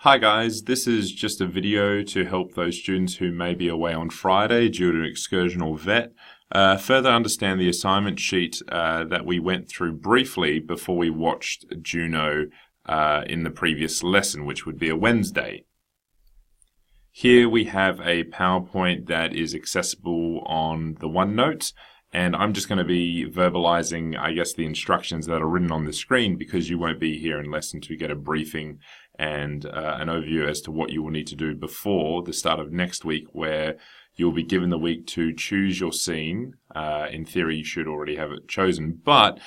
Hi guys, this is just a video to help those students who may be away on Friday due to an excursion or vet further understand the assignment sheet that we went through briefly before we watched Juno in the previous lesson, which would be a Wednesday. Here we have a PowerPoint that is accessible on the OneNote, and I'm just going to be verbalizing, the instructions that are written on the screen because you won't be here in lesson to get a briefing and an overview as to what you will need to do before the start of next week, where you'll be given the week to choose your scene. In theory, you should already have it chosen, but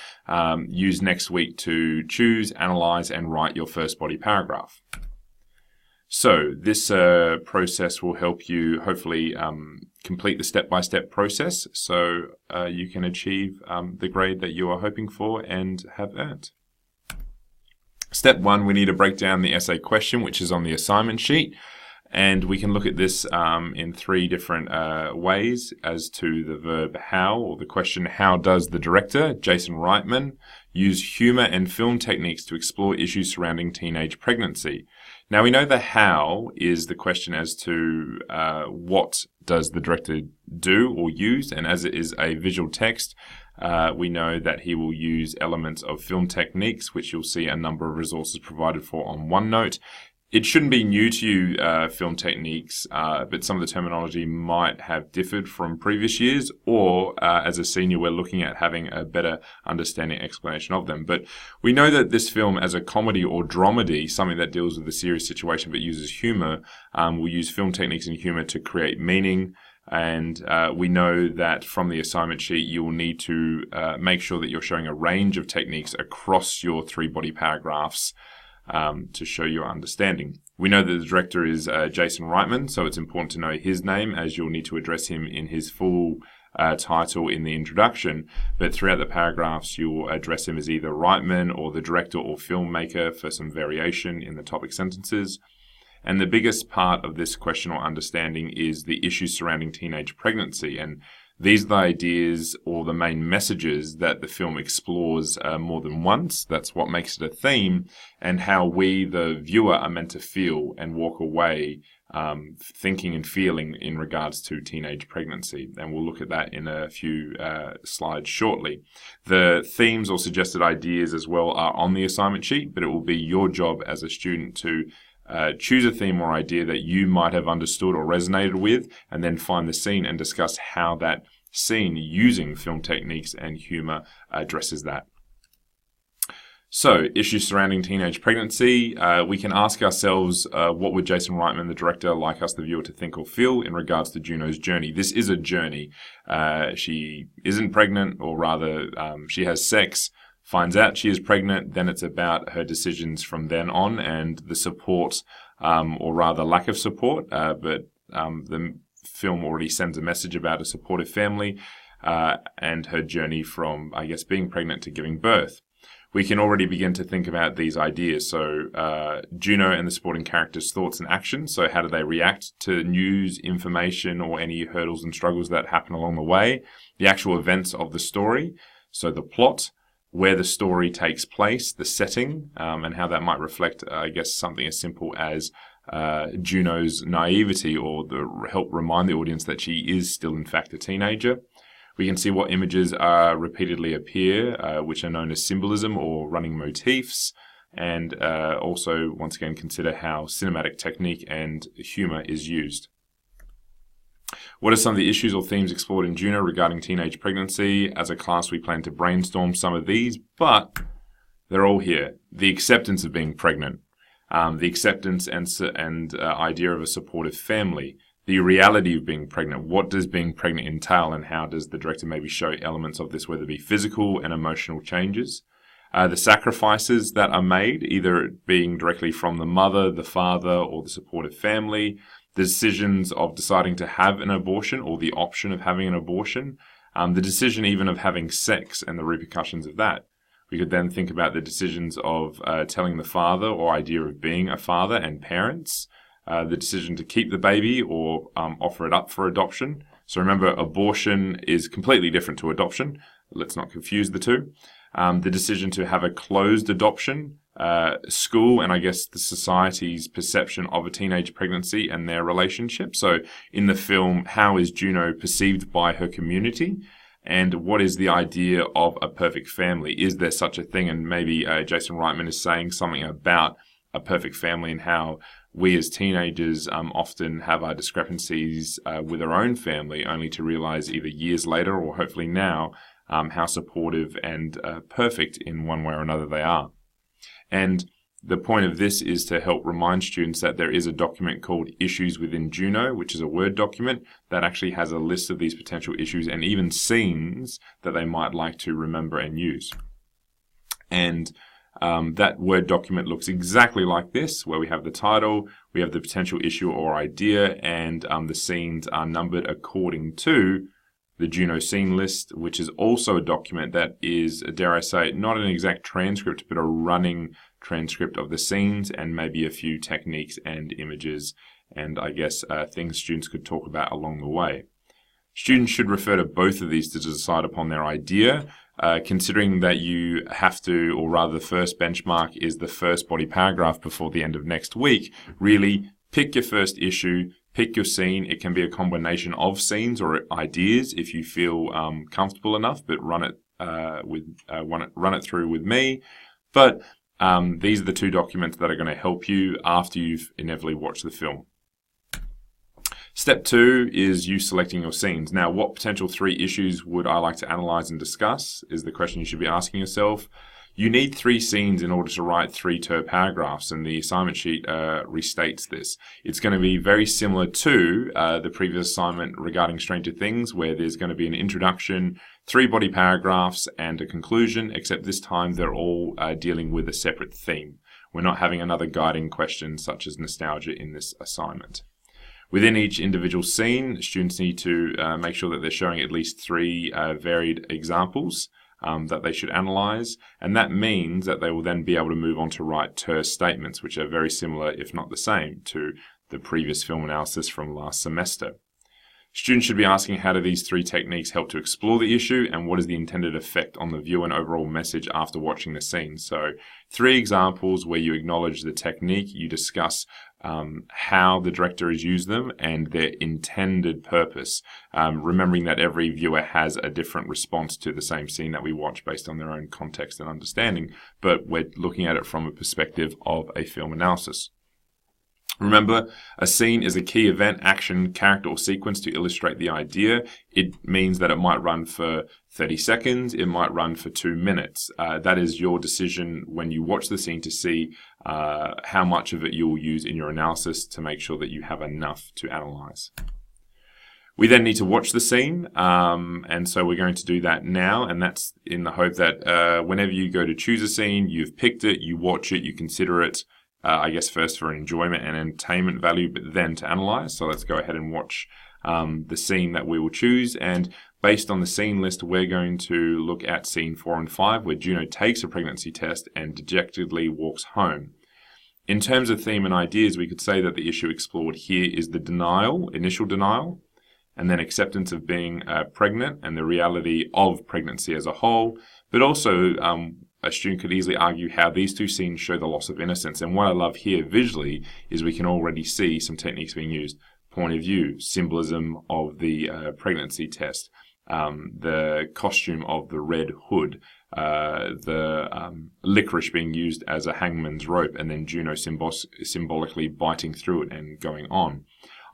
use next week to choose, analyze, and write your first body paragraph. So this process will help you hopefully complete the step-by-step process so you can achieve the grade that you are hoping for and have earned. Step one, we need to break down the essay question, which is on the assignment sheet. And we can look at this in three different ways as to the verb how, or the question, how does the director, Jason Reitman, use humor and film techniques to explore issues surrounding teenage pregnancy? Now, we know the how is the question as to what does the director do or use, and as it is a visual text, we know that he will use elements of film techniques, which you'll see a number of resources provided for on OneNote. It shouldn't be new to you, film techniques, but some of the terminology might have differed from previous years, or as a senior, we're looking at having a better understanding explanation of them. But we know that this film, as a comedy or dramedy, something that deals with a serious situation but uses humor, will use film techniques and humor to create meaning. And we know that from the assignment sheet, you will need to make sure that you're showing a range of techniques across your three body paragraphs to show your understanding. We know that the director is Jason Reitman, so it's important to know his name, as you'll need to address him in his full title in the introduction. But throughout the paragraphs, you'll address him as either Reitman or the director or filmmaker for some variation in the topic sentences. And the biggest part of this question or understanding is the issues surrounding teenage pregnancy. And these are the ideas or the main messages that the film explores more than once. That's what makes it a theme, and how we, the viewer, are meant to feel and walk away thinking and feeling in regards to teenage pregnancy. And we'll look at that in a few slides shortly. The themes or suggested ideas as well are on the assignment sheet, but it will be your job as a student to choose a theme or idea that you might have understood or resonated with, and then find the scene and discuss how that scene using film techniques and humor addresses that. So, issues surrounding teenage pregnancy. We can ask ourselves, what would Jason Reitman, the director, like us, the viewer, to think or feel in regards to Juno's journey? This is a journey. She isn't pregnant, or rather, she has sex, finds out she is pregnant, then it's about her decisions from then on and the support, or rather lack of support, but the film already sends a message about a supportive family and her journey from, being pregnant to giving birth. We can already begin to think about these ideas. So Juno and the supporting characters' thoughts and actions. So how do they react to news, information, or any hurdles and struggles that happen along the way? The actual events of the story. So the plot, where the story takes place, the setting, and how that might reflect, something as simple as Juno's naivety, or help remind the audience that she is still, in fact, a teenager. We can see what images repeatedly appear, which are known as symbolism or running motifs, and also, once again, consider how cinematic technique and humor is used. What are some of the issues or themes explored in Juno regarding teenage pregnancy? As a class, we plan to brainstorm some of these, but they're all here. The acceptance of being pregnant, the acceptance and idea of a supportive family, the reality of being pregnant. What does being pregnant entail, and how does the director maybe show elements of this, whether it be physical and emotional changes? The sacrifices that are made, either being directly from the mother, the father, or the supportive family. The decisions of deciding to have an abortion, or the option of having an abortion, the decision even of having sex and the repercussions of that. We could then think about the decisions of telling the father, or idea of being a father and parents, the decision to keep the baby or offer it up for adoption. So remember, abortion is completely different to adoption. Let's not confuse the two. The decision to have a closed adoption school and I guess the society's perception of a teenage pregnancy and their relationship. So in the film, how is Juno perceived by her community? And what is the idea of a perfect family? Is there such a thing? And maybe Jason Reitman is saying something about a perfect family and how we as teenagers often have our discrepancies with our own family, only to realize either years later or hopefully now how supportive and perfect in one way or another they are. And the point of this is to help remind students that there is a document called Issues Within Juno, which is a Word document that actually has a list of these potential issues and even scenes that they might like to remember and use. And that Word document looks exactly like this, where we have the title, we have the potential issue or idea, and the scenes are numbered according to the Juno scene list, which is also a document that is, dare I say, not an exact transcript, but a running transcript of the scenes and maybe a few techniques and images and I guess things students could talk about along the way. Students should refer to both of these to decide upon their idea, considering that you have to, or rather the first benchmark is the first body paragraph before the end of next week. Really pick your first issue, pick your scene. It can be a combination of scenes or ideas if you feel comfortable enough, but run it through with me. But these are the two documents that are going to help you after you've inevitably watched the film. Step 2 is you selecting your scenes. Now, what potential 3 issues would I like to analyze and discuss is the question you should be asking yourself. You need 3 scenes in order to write 3 paragraphs, and the assignment sheet restates this. It's going to be very similar to the previous assignment regarding Stranger Things, where there's going to be an introduction, 3 body paragraphs, and a conclusion, except this time they're all dealing with a separate theme. We're not having another guiding question such as nostalgia in this assignment. Within each individual scene, students need to make sure that they're showing at least 3 varied examples that they should analyze, and that means that they will then be able to move on to write terse statements, which are very similar, if not the same, to the previous film analysis from last semester. Students should be asking, how do these 3 techniques help to explore the issue, and what is the intended effect on the viewer and overall message after watching the scene? So 3 examples where you acknowledge the technique, you discuss how the director has used them and their intended purpose, remembering that every viewer has a different response to the same scene that we watch based on their own context and understanding, but we're looking at it from a perspective of a film analysis. Remember, a scene is a key event, action, character, or sequence to illustrate the idea. It means that it might run for 30 seconds, it might run for 2 minutes. That is your decision when you watch the scene to see how much of it you'll use in your analysis to make sure that you have enough to analyze. We then need to watch the scene, and so we're going to do that now, and that's in the hope that whenever you go to choose a scene, you've picked it, you watch it, you consider it, I guess first for enjoyment and entertainment value, but then to analyze. So let's go ahead and watch the scene that we will choose. And based on the scene list, we're going to look at scene 4 and 5, where Juno takes a pregnancy test and dejectedly walks home. In terms of theme and ideas, we could say that the issue explored here is the denial, initial denial, and then acceptance of being pregnant and the reality of pregnancy as a whole, but also a student could easily argue how these 2 scenes show the loss of innocence. And what I love here visually is we can already see some techniques being used. Point of view, symbolism of the pregnancy test, the costume of the red hood, the licorice being used as a hangman's rope, and then Juno symbolically biting through it and going on.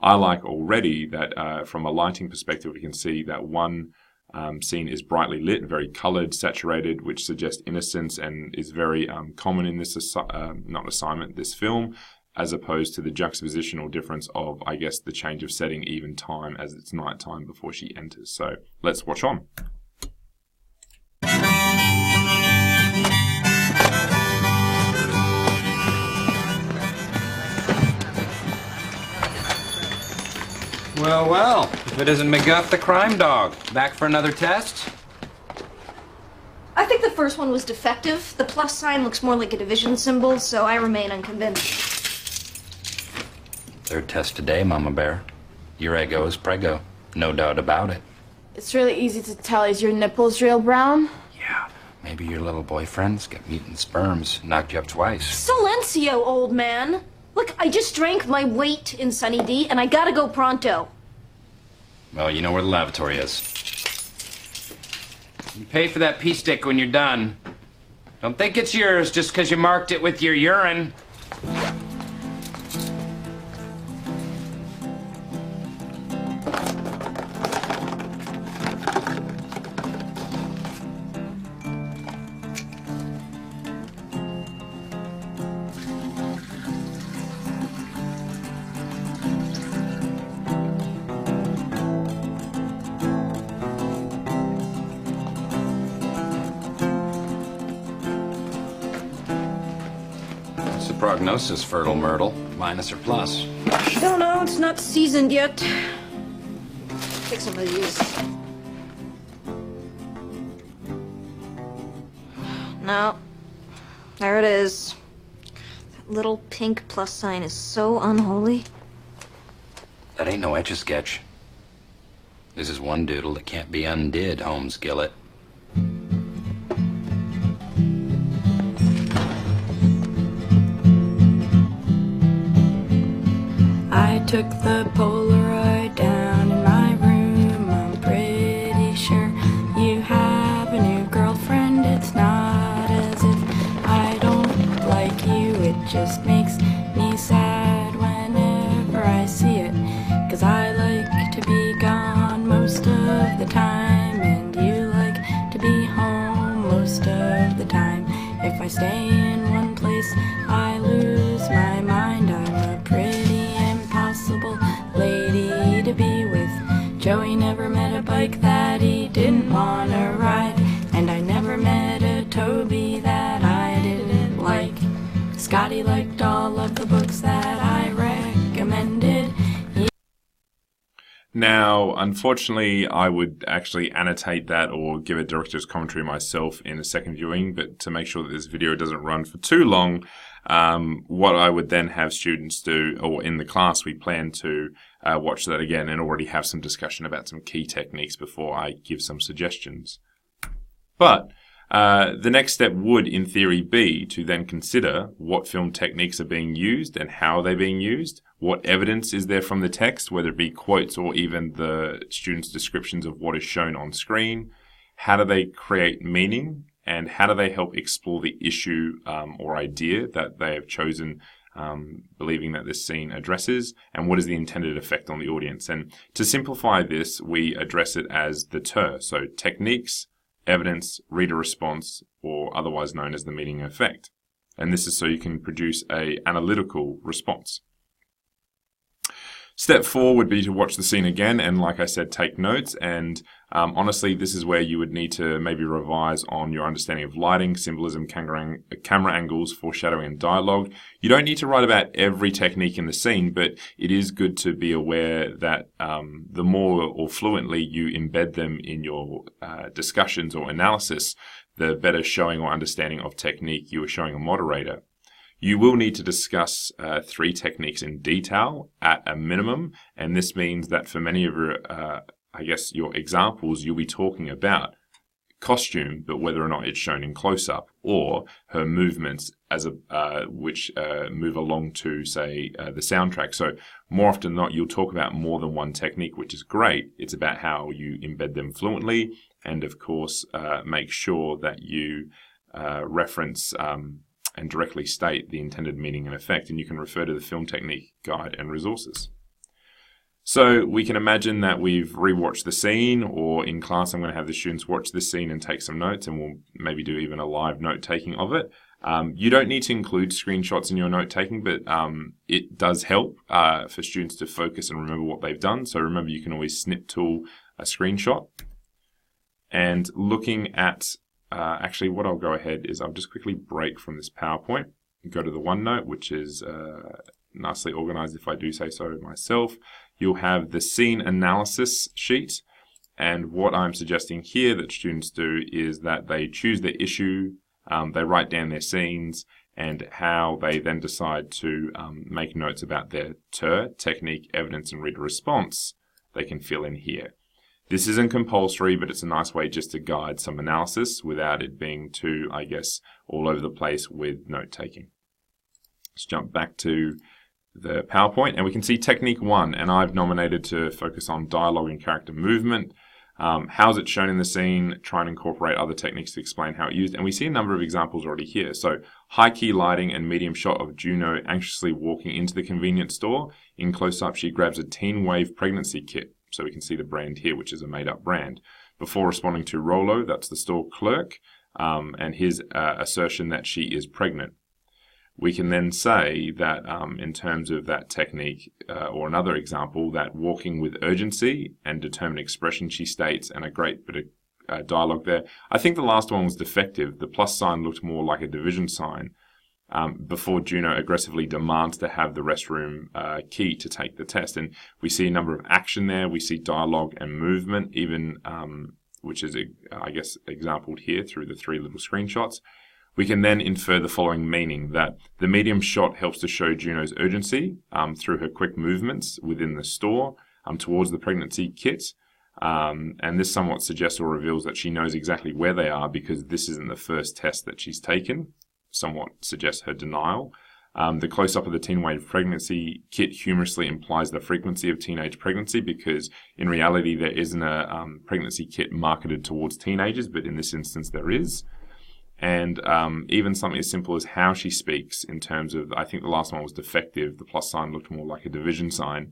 I like already that from a lighting perspective, we can see that one scene is brightly lit, very colored, saturated, which suggests innocence and is very common in this this film, as opposed to the juxtapositional difference of, I guess, the change of setting, even time, as it's nighttime before she enters. So let's watch on. Well, well, if it isn't McGuff the crime dog. Back for another test? I think the first one was defective. The plus sign looks more like a division symbol, so I remain unconvinced. Third test today, Mama Bear. Your ego is prego. No doubt about it. It's really easy to tell. Is your nipples real brown? Yeah, Maybe your little boyfriend's got mutant sperms, knocked you up twice. Silencio, old man. Look, I just drank my weight in Sunny D, and I gotta go pronto. Well, you know where the lavatory is. You pay for that pee stick when you're done. Don't think it's yours just because you marked it with your urine. What's the prognosis, Fertile Myrtle? Minus or plus? I don't know, it's not seasoned yet. Take some of these. No. There it is. That little pink plus sign is so unholy. That ain't no Etch-a-Sketch. This is one doodle that can't be undid, Holmes Gillett. I took the Polaroid down in my room. I'm pretty sure you have a new girlfriend. It's not as if I don't like you. It just makes me sad whenever I see it. 'Cause I like to be gone most of the time, and you like to be home most of the time. If I stay in one place, I lose my mind. I'm a pretty impossible lady to be with. Joey never met a bike that he didn't want to ride, and I never met a Toby that I didn't like. Scotty liked all of the books that I recommended. Now, unfortunately, I would actually annotate that or give a director's commentary myself in a second viewing, but to make sure that this video doesn't run for too long, what I would then have students do, or in the class, we plan to watch that again and already have some discussion about some key techniques before I give some suggestions. But the next step would, in theory, be to then consider what film techniques are being used and how they're being used. What evidence is there from the text, whether it be quotes or even the students' descriptions of what is shown on screen? How do they create meaning? And how do they help explore the issue or idea that they have chosen, believing that this scene addresses? And what is the intended effect on the audience? And to simplify this, we address it as the TER. So techniques, evidence, reader response, or otherwise known as the meaning and effect. And this is so you can produce an analytical response. Step 4 would be to watch the scene again and, like I said, take notes. And honestly, this is where you would need to maybe revise on your understanding of lighting, symbolism, camera angles, foreshadowing, and dialogue. You don't need to write about every technique in the scene, but it is good to be aware that the more or fluently you embed them in your discussions or analysis, the better showing or understanding of technique you are showing a moderator. You will need to discuss 3 techniques in detail at a minimum, and this means that for many of your, your examples, you'll be talking about costume, but whether or not it's shown in close-up, or her movements as which move along to, say, the soundtrack. So more often than not, you'll talk about more than one technique, which is great. It's about how you embed them fluently, and of course, make sure that you reference and directly state the intended meaning and effect, and you can refer to the film technique guide and resources. So we can imagine that we've rewatched the scene, or in class I'm going to have the students watch this scene and take some notes, and we'll maybe do even a live note-taking of it. You don't need to include screenshots in your note-taking, but it does help for students to focus and remember what they've done. So remember, you can always snip tool a screenshot. And looking at actually, what I'll go ahead is I'll just quickly break from this PowerPoint and go to the OneNote, which is nicely organized if I do say so myself. You'll have the scene analysis sheet. And what I'm suggesting here that students do is that they choose their issue, they write down their scenes, and how they then decide to make notes about their TER, technique, evidence, and reader response, they can fill in here. This isn't compulsory, but it's a nice way just to guide some analysis without it being too, I guess, all over the place with note-taking. Let's jump back to the PowerPoint, and we can see technique 1, and I've nominated to focus on dialogue and character movement. How's it shown in the scene? Try and incorporate other techniques to explain how it's used. And we see a number of examples already here. So high key lighting and medium shot of Juno anxiously walking into the convenience store. In close-up, she grabs a Teen Wave pregnancy kit. So we can see the brand here, which is a made-up brand. Before responding to Rollo, that's the store clerk, and his assertion that she is pregnant. We can then say that in terms of that technique, or another example, that walking with urgency and determined expression, she states, and a great bit of dialogue there. I think the last one was defective. The plus sign looked more like a division sign before Juno aggressively demands to have the restroom key to take the test. And we see a number of action there. We see dialogue and movement, even which is, I guess, exampled here through the 3 little screenshots. We can then infer the following meaning, that the medium shot helps to show Juno's urgency through her quick movements within the store towards the pregnancy kit. And this somewhat suggests or reveals that she knows exactly where they are because this isn't the first test that she's taken, somewhat suggests her denial. The close-up of the Teen Wave pregnancy kit humorously implies the frequency of teenage pregnancy because in reality there isn't a pregnancy kit marketed towards teenagers, but in this instance there is. And even something as simple as how she speaks in terms of, I think the last one was defective, the plus sign looked more like a division sign.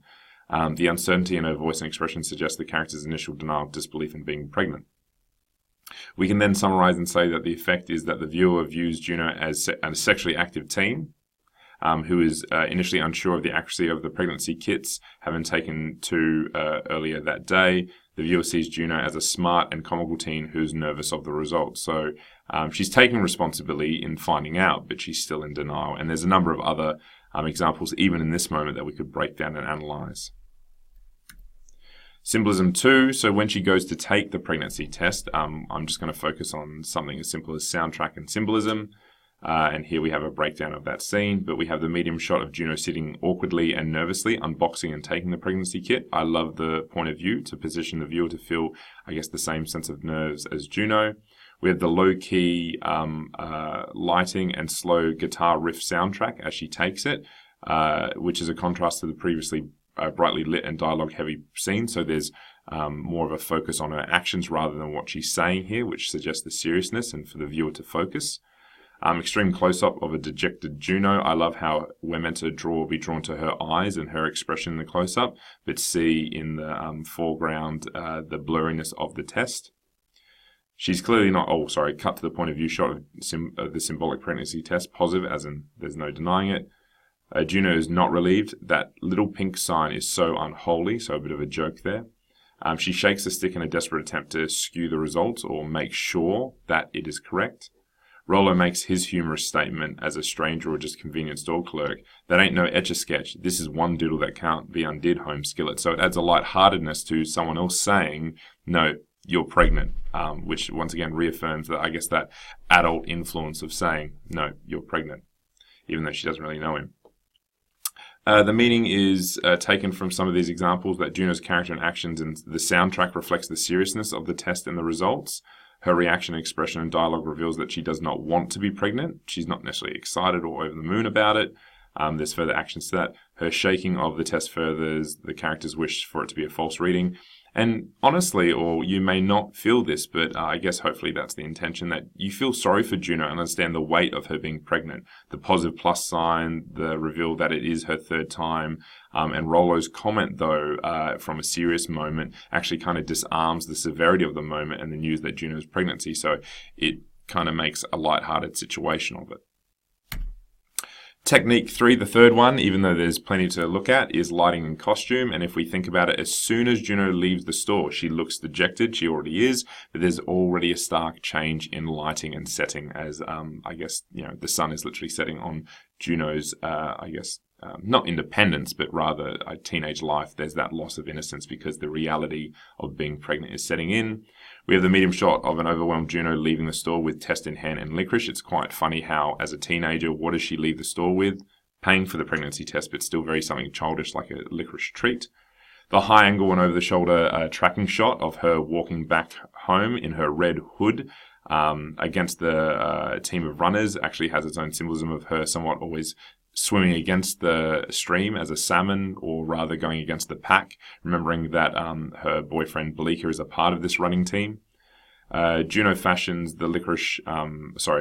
The uncertainty in her voice and expression suggests the character's initial denial of disbelief in being pregnant. We can then summarize and say that the effect is that the viewer views Juno as a sexually active teen who is initially unsure of the accuracy of the pregnancy kits, having taken 2 earlier that day. The viewer sees Juno as a smart and comical teen who's nervous of the results. So she's taking responsibility in finding out, but she's still in denial. And there's a number of other examples, even in this moment, that we could break down and analyze. Symbolism 2, so when she goes to take the pregnancy test, I'm just going to focus on something as simple as soundtrack and symbolism. And here we have a breakdown of that scene, but we have the medium shot of Juno sitting awkwardly and nervously, unboxing and taking the pregnancy kit. I love the point of view to position the viewer to feel, I guess, the same sense of nerves as Juno. We have the low-key lighting and slow guitar riff soundtrack as she takes it, which is a contrast to the previously brightly lit and dialogue-heavy scene. So there's more of a focus on her actions rather than what she's saying here, which suggests the seriousness and for the viewer to focus. Extreme close-up of a dejected Juno. I love how we're meant to be drawn to her eyes and her expression in the close-up, but see in the foreground the blurriness of the test. She's clearly not, cut to the point of view shot of the symbolic pregnancy test, positive, as in there's no denying it. Juno is not relieved. That little pink sign is so unholy, so a bit of a joke there. She shakes the stick in a desperate attempt to skew the results or make sure that it is correct. Rollo makes his humorous statement as a stranger or just convenience store clerk, that ain't no Etch-a-Sketch, this is one doodle that can't be undid, home skillet. So it adds a lightheartedness to someone else saying, no, you're pregnant, which once again reaffirms that, I guess, that adult influence of saying, no, you're pregnant, even though she doesn't really know him. The meaning is taken from some of these examples that Juno's character and actions and the soundtrack reflects the seriousness of the test and the results. Her reaction, expression, and dialogue reveals that she does not want to be pregnant. She's not necessarily excited or over the moon about it. There's further actions to that. Her shaking of the test furthers the character's wish for it to be a false reading. And honestly, or you may not feel this, but I guess hopefully that's the intention, that you feel sorry for Juno and understand the weight of her being pregnant. The positive plus sign, the reveal that it is her 3rd time, and Rollo's comment, though, from a serious moment, actually kind of disarms the severity of the moment and the news that Juno's pregnancy. So it kind of makes a lighthearted situation of it. Technique 3, the 3rd one, even though there's plenty to look at, is lighting and costume. And if we think about it, as soon as Juno leaves the store, she looks dejected. She already is, but there's already a stark change in lighting and setting as, I guess, the sun is literally setting on Juno's, not independence, but rather a teenage life. There's that loss of innocence because the reality of being pregnant is setting in. We have the medium shot of an overwhelmed Juno leaving the store with test in hand and licorice. It's quite funny how, as a teenager, what does she leave the store with? Paying for the pregnancy test, but still very something childish like a licorice treat. The high angle and over-the-shoulder tracking shot of her walking back home in her red hood against the team of runners actually has its own symbolism of her somewhat always swimming against the stream as a salmon, or rather going against the pack, remembering that her boyfriend Bleeker is a part of this running team. Juno fashions the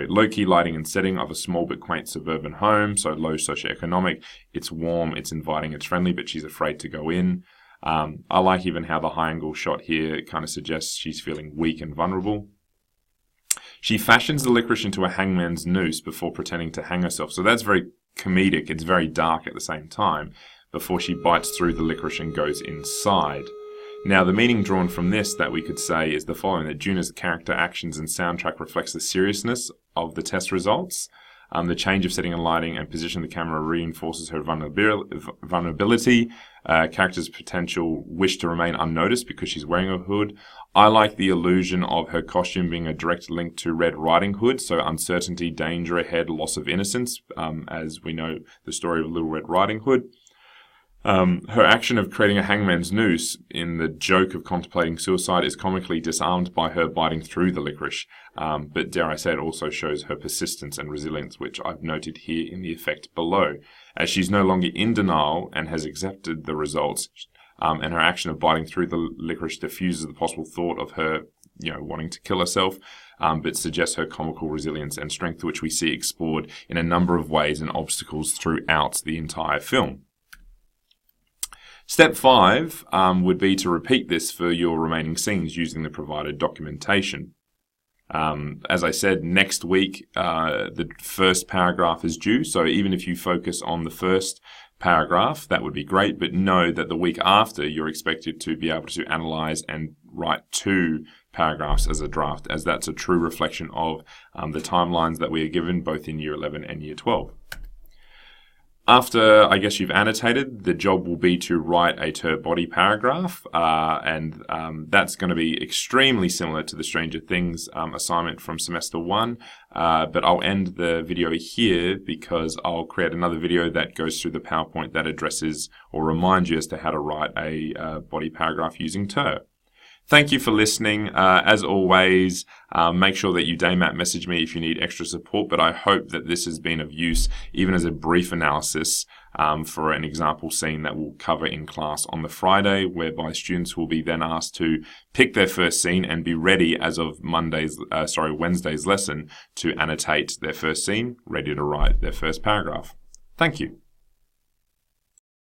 low-key lighting and setting of a small but quaint suburban home, so low socioeconomic. It's warm, it's inviting, it's friendly, but she's afraid to go in. I like even how the high angle shot here kind of suggests she's feeling weak and vulnerable. She fashions the licorice into a hangman's noose before pretending to hang herself. So that's very comedic. It's very dark at the same time before she bites through the licorice and goes inside. Now, the meaning drawn from this that we could say is the following, that Juno's character, actions, and soundtrack reflects the seriousness of the test results. The change of setting and lighting and position of the camera reinforces her vulnerability, character's potential wish to remain unnoticed because she's wearing a hood. I like the illusion of her costume being a direct link to Red Riding Hood, so uncertainty, danger ahead, loss of innocence, as we know the story of Little Red Riding Hood. Her action of creating a hangman's noose in the joke of contemplating suicide is comically disarmed by her biting through the licorice. But dare I say, it also shows her persistence and resilience, which I've noted here in the effect below. As she's no longer in denial and has accepted the results, and her action of biting through the licorice diffuses the possible thought of her, wanting to kill herself, but suggests her comical resilience and strength, which we see explored in a number of ways and obstacles throughout the entire film. Step 5 would be to repeat this for your remaining scenes using the provided documentation. As I said, next week the first paragraph is due, so even if you focus on the first paragraph, that would be great, but know that the week after you're expected to be able to analyze and write 2 paragraphs as a draft, as that's a true reflection of the timelines that we are given both in Year 11 and Year 12. After, I guess, you've annotated, the job will be to write a body paragraph, and that's going to be extremely similar to the Stranger Things assignment from semester 1, but I'll end the video here because I'll create another video that goes through the PowerPoint that addresses or reminds you as to how to write a body paragraph using TER. Thank you for listening. As always, make sure that you Daymap message me if you need extra support, but I hope that this has been of use, even as a brief analysis for an example scene that we'll cover in class on the Friday, whereby students will be then asked to pick their first scene and be ready as of Wednesday's lesson to annotate their first scene, ready to write their first paragraph. Thank you.